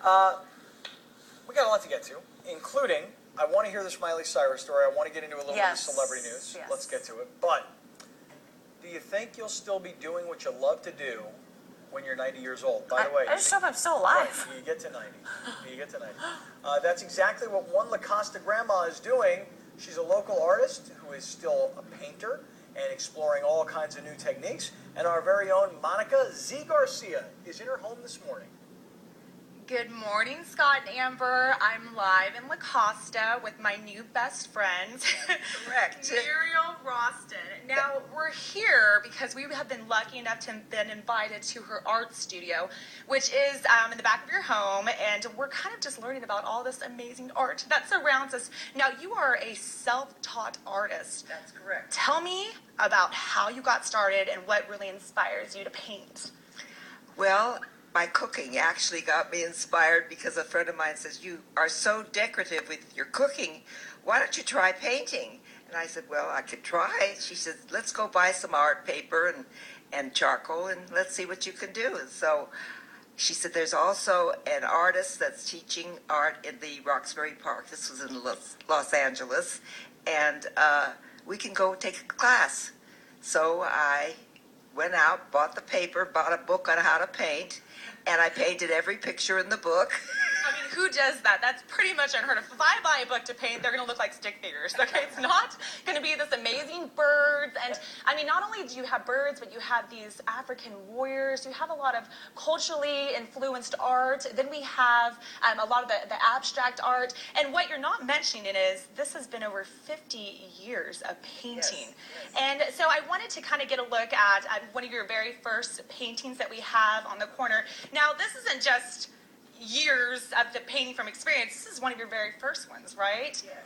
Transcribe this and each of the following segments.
We got a lot to get to, including, I want to hear the Miley Cyrus story. I want to get into a little bit of celebrity news. Yes. Let's get to it. But do you think you'll still be doing what you love to do when you're 90 years old? By the way, I just hope I'm still alive. right, you get to 90. You get to 90. That's exactly what one La Costa grandma is doing. She's a local artist who is still a painter and exploring all kinds of new techniques. And our very own Monica Z. Garcia is in her home this morning. Good morning, Scott and Amber. I'm live in La Costa with my new best friend, Correct. Muriel Roston. Now, we're here because we have been lucky enough to have been invited to her art studio, which is in the back of your home, and we're kind of just learning about all this amazing art that surrounds us. Now, you are a self-taught artist. That's correct. Tell me about how you got started and what really inspires you to paint. Well, my cooking actually got me inspired because a friend of mine says, "You are so decorative with your cooking. Why don't you try painting?" And I said, "Well, I could try." She said, "Let's go buy some art paper and charcoal and let's see what you can do." And so she said, "There's also an artist that's teaching art in the Roxbury Park." This was in Los Angeles. And we can go take a class. So I went out, bought the paper, bought a book on how to paint, and I painted every picture in the book. I mean, who does that? That's pretty much unheard of. If I buy a book to paint, they're going to look like stick figures, okay? It's not going to be this amazing birds. And, I mean, not only do you have birds, but you have these African warriors. You have a lot of culturally influenced art. Then we have a lot of the abstract art. And what you're not mentioning is this has been over 50 years of painting. Yes. And so I wanted to kind of get a look at one of your very first paintings that we have on the corner. Now, this isn't just years of the painting from experience. This is one of your very first ones, right? Yes.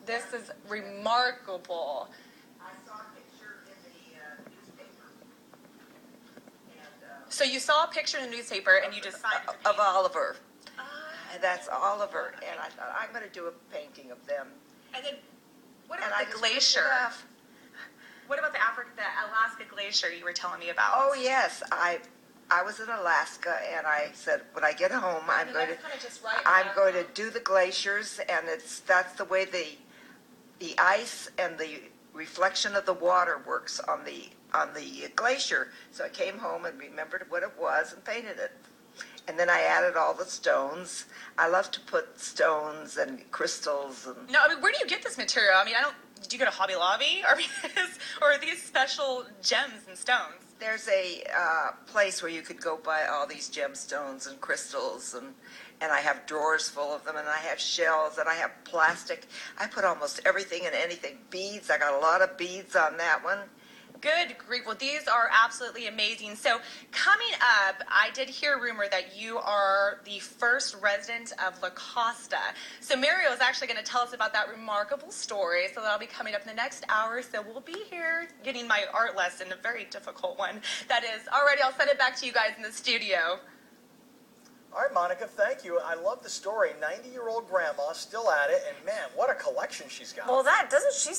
This is remarkable. I saw a picture in the newspaper. And, So you saw a picture in the newspaper and you decided to paint. of Oliver. And that's Oliver. And I thought, I'm going to do a painting of them. And then what And about I the just picked it glacier? up. What about the Alaska glacier you were telling me about? Oh, yes. I was in Alaska, and I said, when I get home, I'm going to do the glaciers, and that's the way the ice and the reflection of the water works on the glacier. So I came home and remembered what it was and painted it. And then I added all the stones. I love to put stones and crystals and. No, I mean, where do you get this material? I mean, do you go to Hobby Lobby? Or are these special gems and stones? There's a place where you could go buy all these gemstones and crystals, and I have drawers full of them, and I have shells, and I have plastic. I put almost everything and anything. Beads, I got a lot of beads on that one. Good grief. Well, these are absolutely amazing. So coming up, I did hear a rumor that you are the first resident of La Costa. So Muriel is actually going to tell us about that remarkable story. So that'll be coming up in the next hour. So we'll be here getting my art lesson, a very difficult one. That is. Alrighty, I'll send it back to you guys in the studio. All right, Monica, thank you. I love the story. 90-year-old grandma still at it, and man, what a collection she's got. Well, doesn't she